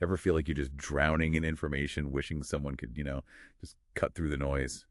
Ever feel like you're just drowning in information, wishing someone could, just cut through the noise?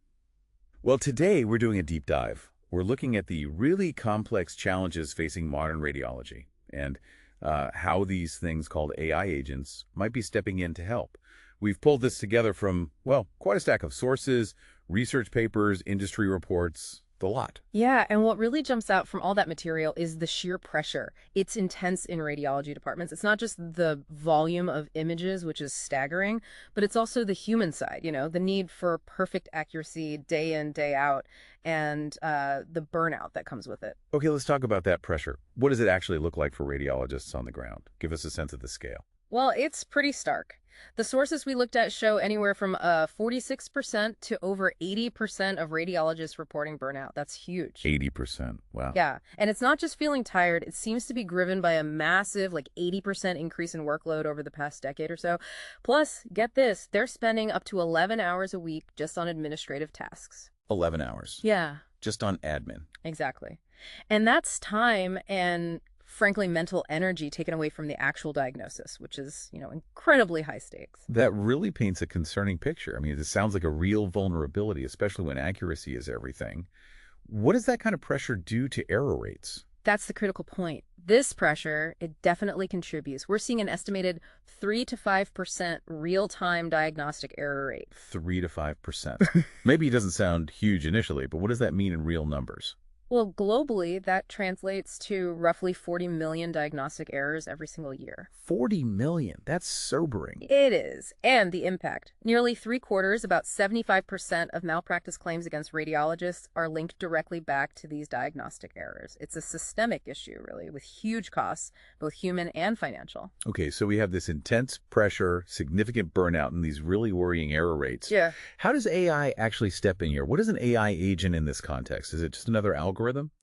Well, today we're doing a deep dive. We're looking at the really complex challenges facing modern radiology and how these things called AI agents might be stepping in to help. We've pulled this together from, well, quite a stack of sources, research papers, industry reports, the lot. Yeah, and what really jumps out from all that material is the sheer pressure. It's intense in radiology departments. It's not just the volume of images, which is staggering, but it's also the human side, the need for perfect accuracy day in, day out, and the burnout that comes with it. Okay, let's talk about that pressure. What does it actually look like for radiologists on the ground? Give us a sense of the scale. Well, it's pretty stark. The sources we looked at show anywhere from 46% to over 80% of radiologists reporting burnout. That's huge. 80%. Wow. Yeah, and it's not just feeling tired. It seems to be driven by a massive, 80% increase in workload over the past decade or so. Plus, get this, they're spending up to 11 hours a week just on administrative tasks. 11 hours. Yeah. Just on admin. Exactly. And that's time and, frankly, mental energy taken away from the actual diagnosis, which is, incredibly high stakes. That really paints a concerning picture. I mean, it sounds like a real vulnerability, especially when accuracy is everything. What does that kind of pressure do to error rates? That's the critical point. This pressure, it definitely contributes. We're seeing an estimated 3 to 5% real-time diagnostic error rate. 3 to 5%. Maybe it doesn't sound huge initially, but what does that mean in real numbers? Well, globally, that translates to roughly 40 million diagnostic errors every single year. 40 million. That's sobering. It is. And the impact. Nearly 3/4, about 75% of malpractice claims against radiologists are linked directly back to these diagnostic errors. It's a systemic issue, really, with huge costs, both human and financial. Okay, so we have this intense pressure, significant burnout, and these really worrying error rates. Yeah. How does AI actually step in here? What is an AI agent in this context? Is it just another algorithm?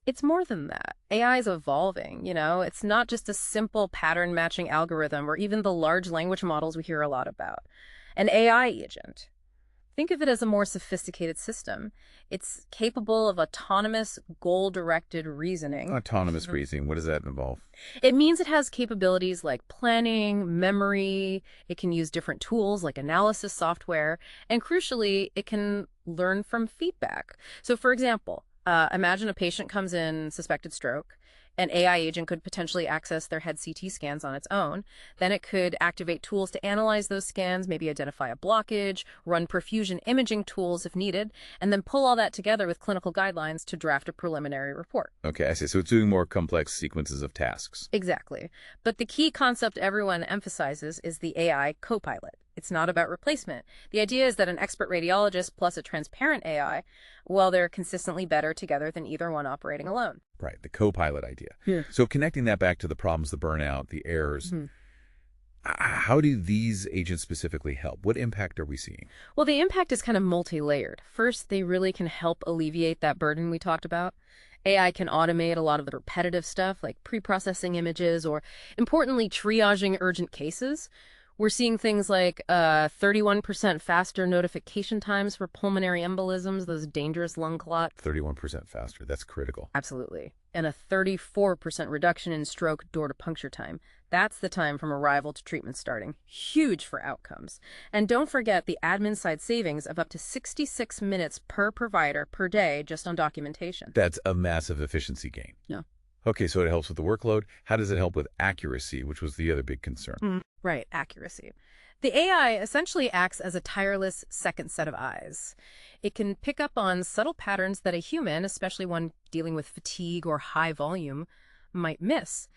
It's more than that. AI is evolving, It's not just a simple pattern matching algorithm or even the large language models we hear a lot about. An AI agent. Think of it as a more sophisticated system. It's capable of autonomous, goal-directed reasoning. Autonomous reasoning, what does that involve? It means it has capabilities like planning, memory, it can use different tools like analysis software, and crucially, it can learn from feedback. So for example, imagine a patient comes in suspected stroke. An AI agent could potentially access their head CT scans on its own. Then it could activate tools to analyze those scans, maybe identify a blockage, run perfusion imaging tools if needed, and then pull all that together with clinical guidelines to draft a preliminary report. Okay, I see. So it's doing more complex sequences of tasks. Exactly. But the key concept everyone emphasizes is the AI co-pilot. It's not about replacement. The idea is that an expert radiologist plus a transparent AI, well, they're consistently better together than either one operating alone. Right, the co-pilot idea. Yeah. So connecting that back to the problems, the burnout, the errors, how do these agents specifically help? What impact are we seeing? Well, the impact is kind of multi-layered. First, they really can help alleviate that burden we talked about. AI can automate a lot of the repetitive stuff like pre-processing images or, importantly, triaging urgent cases. We're seeing things like 31% faster notification times for pulmonary embolisms, those dangerous lung clots. 31% faster. That's critical. Absolutely. And a 34% reduction in stroke door-to-puncture time. That's the time from arrival to treatment starting. Huge for outcomes. And don't forget the admin side savings of up to 66 minutes per provider per day just on documentation. That's a massive efficiency gain. Yeah. Okay, so it helps with the workload. How does it help with accuracy, which was the other big concern? Right, accuracy. The AI essentially acts as a tireless second set of eyes. It can pick up on subtle patterns that a human, especially one dealing with fatigue or high volume, might miss.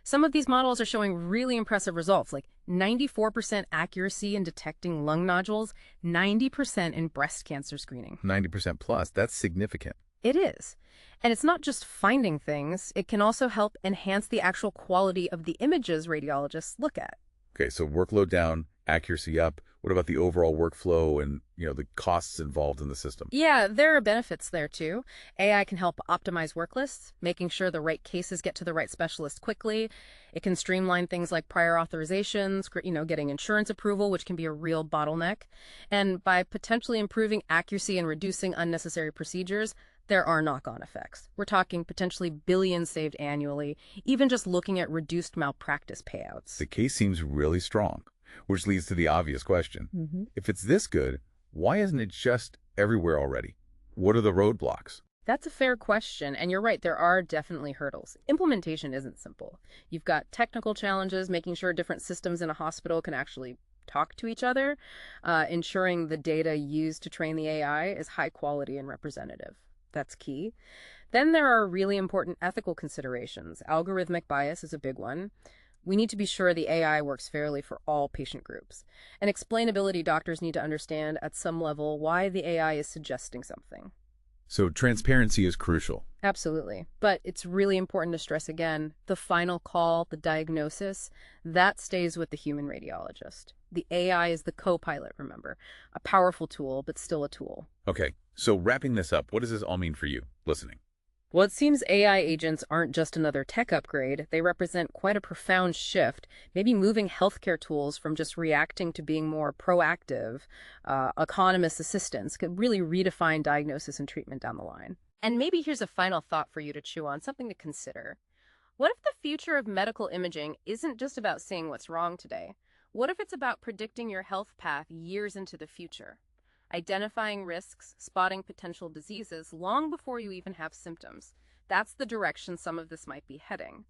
Some of these models are showing really impressive results, like 94% accuracy in detecting lung nodules, 90% in breast cancer screening. 90% plus. That's significant. It is. And it's not just finding things, it can also help enhance the actual quality of the images radiologists look at. Okay, so workload down, accuracy up. What about the overall workflow and, the costs involved in the system? Yeah, there are benefits there too. AI can help optimize work lists, making sure the right cases get to the right specialist quickly. It can streamline things like prior authorizations, getting insurance approval, which can be a real bottleneck. And by potentially improving accuracy and reducing unnecessary procedures, there are knock-on effects. We're talking potentially billions saved annually, even just looking at reduced malpractice payouts. The case seems really strong. Which leads to the obvious question. If it's this good, why isn't it just everywhere already? What are the roadblocks? That's a fair question, and you're right, there are definitely hurdles. Implementation isn't simple. You've got technical challenges, making sure different systems in a hospital can actually talk to each other, ensuring the data used to train the AI is high quality and representative. That's key. Then there are really important ethical considerations. Algorithmic bias is a big one. We need to be sure the AI works fairly for all patient groups. And explainability, doctors need to understand at some level why the AI is suggesting something. So transparency is crucial. Absolutely. But it's really important to stress again, the final call, the diagnosis, that stays with the human radiologist. The AI is the co-pilot, remember. A powerful tool, but still a tool. Okay, so wrapping this up, what does this all mean for you, listening? Well, it seems AI agents aren't just another tech upgrade. They represent quite a profound shift, maybe moving healthcare tools from just reacting to being more proactive. Autonomous assistants could really redefine diagnosis and treatment down the line. And maybe here's a final thought for you to chew on, something to consider. What if the future of medical imaging isn't just about seeing what's wrong today? What if it's about predicting your health path years into the future? Identifying risks, spotting potential diseases long before you even have symptoms. That's the direction some of this might be heading.